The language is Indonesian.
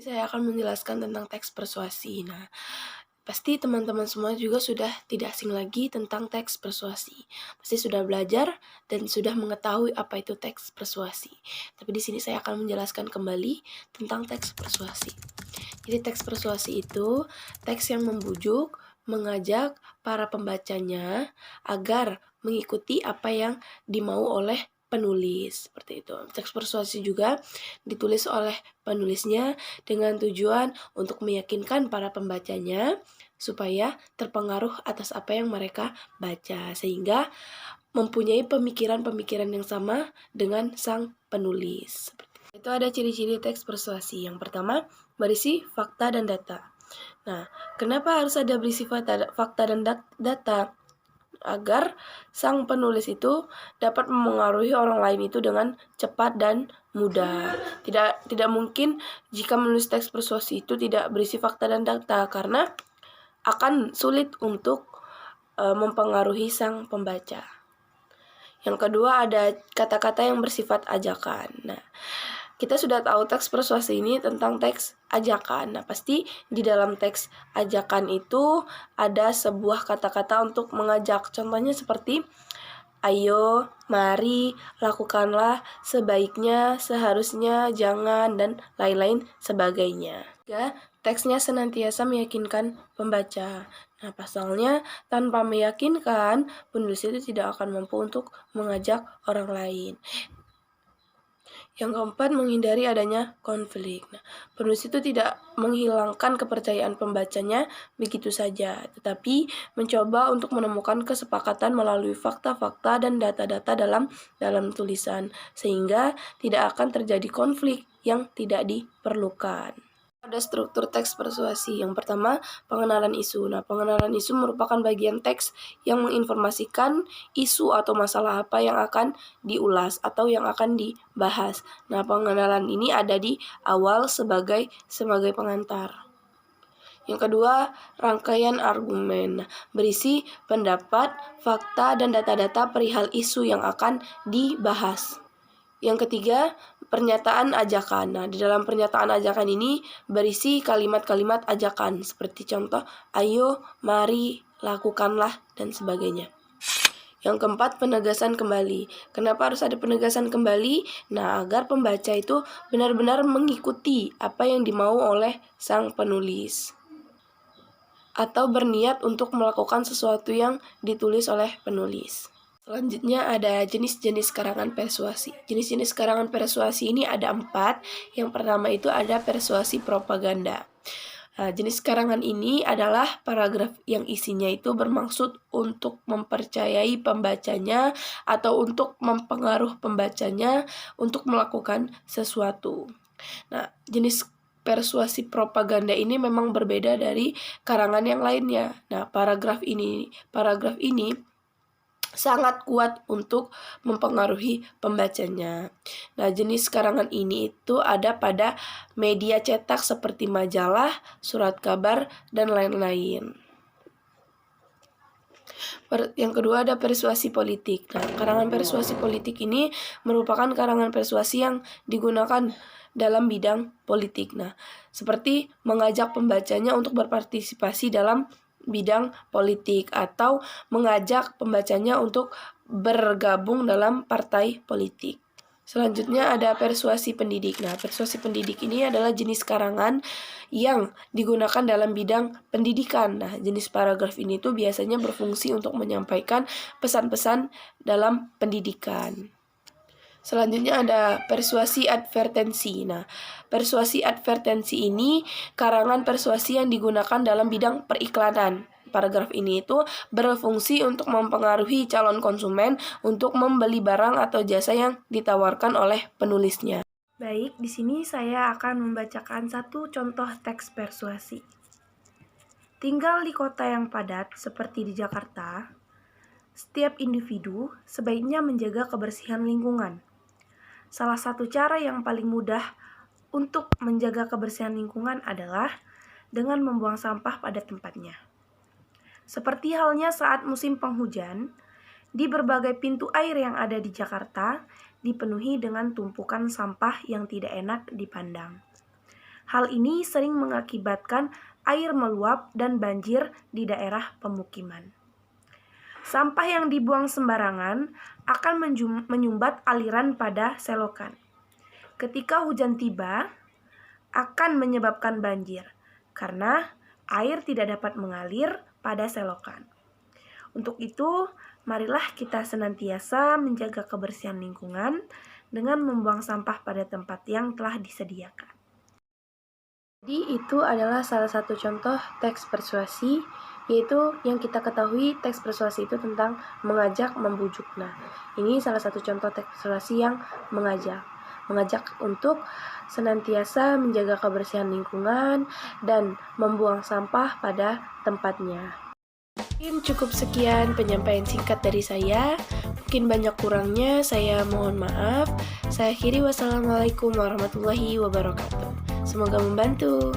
Saya akan menjelaskan tentang teks persuasi. Nah, pasti teman-teman semua juga sudah tidak asing lagi tentang teks persuasi. Pasti sudah belajar dan sudah mengetahui apa itu teks persuasi. Tapi di sini saya akan menjelaskan kembali tentang teks persuasi. Jadi teks persuasi itu teks yang membujuk, mengajak para pembacanya agar mengikuti apa yang dimau oleh penulis, seperti itu. Teks persuasi juga ditulis oleh penulisnya dengan tujuan untuk meyakinkan para pembacanya supaya terpengaruh atas apa yang mereka baca, sehingga mempunyai pemikiran-pemikiran yang sama dengan sang penulis. Itu ada ciri-ciri teks persuasi. Yang pertama, berisi fakta dan data. Nah, kenapa harus ada berisi fakta dan data? Agar sang penulis itu dapat memengaruhi orang lain itu dengan cepat dan mudah. Tidak mungkin jika menulis teks persuasi itu tidak berisi fakta dan data, karena akan sulit untuk mempengaruhi sang pembaca. Yang kedua, ada kata-kata yang bersifat ajakan. Nah, kita sudah tahu teks persuasi ini tentang teks ajakan. Nah, pasti di dalam teks ajakan itu ada sebuah kata-kata untuk mengajak. Contohnya seperti ayo, mari, lakukanlah, sebaiknya, seharusnya, jangan, dan lain-lain sebagainya. Tiga, teksnya senantiasa meyakinkan pembaca. Nah, pasalnya tanpa meyakinkan, penulis itu tidak akan mampu untuk mengajak orang lain. Yang keempat, menghindari adanya konflik. Nah, penulis itu tidak menghilangkan kepercayaan pembacanya begitu saja, tetapi mencoba untuk menemukan kesepakatan melalui fakta-fakta dan data-data dalam tulisan, sehingga tidak akan terjadi konflik yang tidak diperlukan. Ada struktur teks persuasi. Yang pertama, pengenalan isu. Nah, pengenalan isu merupakan bagian teks yang menginformasikan isu atau masalah apa yang akan diulas atau yang akan dibahas. Nah, pengenalan ini ada di awal sebagai pengantar. Yang kedua, rangkaian argumen. Nah, berisi pendapat, fakta, dan data-data perihal isu yang akan dibahas. Yang ketiga, pernyataan ajakan. Nah, di dalam pernyataan ajakan ini berisi kalimat-kalimat ajakan seperti contoh ayo, mari, lakukanlah, dan sebagainya. Yang keempat, penegasan kembali. Kenapa harus ada penegasan kembali? Nah, agar pembaca itu benar-benar mengikuti apa yang dimau oleh sang penulis atau berniat untuk melakukan sesuatu yang ditulis oleh penulis. Selanjutnya ada jenis-jenis karangan persuasi. Jenis-jenis karangan persuasi ini ada 4. Yang pertama itu ada persuasi propaganda. Nah, jenis karangan ini adalah paragraf yang isinya itu bermaksud untuk mempercayai pembacanya atau untuk mempengaruhi pembacanya untuk melakukan sesuatu. Nah, jenis persuasi propaganda ini memang berbeda dari karangan yang lainnya. Nah, paragraf ini sangat kuat untuk mempengaruhi pembacanya. Nah, jenis karangan ini itu ada pada media cetak seperti majalah, surat kabar, dan lain-lain. Yang kedua ada persuasi politik. Nah, karangan persuasi politik ini merupakan karangan persuasi yang digunakan dalam bidang politik. Nah, seperti mengajak pembacanya untuk berpartisipasi dalam bidang politik atau mengajak pembacanya untuk bergabung dalam partai politik. Selanjutnya ada persuasi pendidik. Nah, persuasi pendidik ini adalah jenis karangan yang digunakan dalam bidang pendidikan. Nah, jenis paragraf ini tuh biasanya berfungsi untuk menyampaikan pesan-pesan dalam pendidikan. Selanjutnya ada persuasi advertensi. Nah, persuasi advertensi ini karangan persuasi yang digunakan dalam bidang periklanan. Paragraf ini itu berfungsi untuk mempengaruhi calon konsumen untuk membeli barang atau jasa yang ditawarkan oleh penulisnya. Baik, di sini saya akan membacakan satu contoh teks persuasi. Tinggal di kota yang padat seperti di Jakarta, setiap individu sebaiknya menjaga kebersihan lingkungan. Salah satu cara yang paling mudah untuk menjaga kebersihan lingkungan adalah dengan membuang sampah pada tempatnya. Seperti halnya saat musim penghujan, di berbagai pintu air yang ada di Jakarta dipenuhi dengan tumpukan sampah yang tidak enak dipandang. Hal ini sering mengakibatkan air meluap dan banjir di daerah pemukiman. Sampah yang dibuang sembarangan akan menyumbat aliran pada selokan. Ketika hujan tiba, akan menyebabkan banjir karena air tidak dapat mengalir pada selokan. Untuk itu, marilah kita senantiasa menjaga kebersihan lingkungan dengan membuang sampah pada tempat yang telah disediakan. Jadi itu adalah salah satu contoh teks persuasi, yaitu yang kita ketahui teks persuasi itu tentang mengajak, membujuk. Nah, ini salah satu contoh teks persuasi yang mengajak untuk senantiasa menjaga kebersihan lingkungan dan membuang sampah pada tempatnya. Mungkin cukup sekian penyampaian singkat dari saya. Mungkin banyak kurangnya, saya mohon maaf. Saya akhiri, wassalamualaikum warahmatullahi wabarakatuh. Semoga membantu.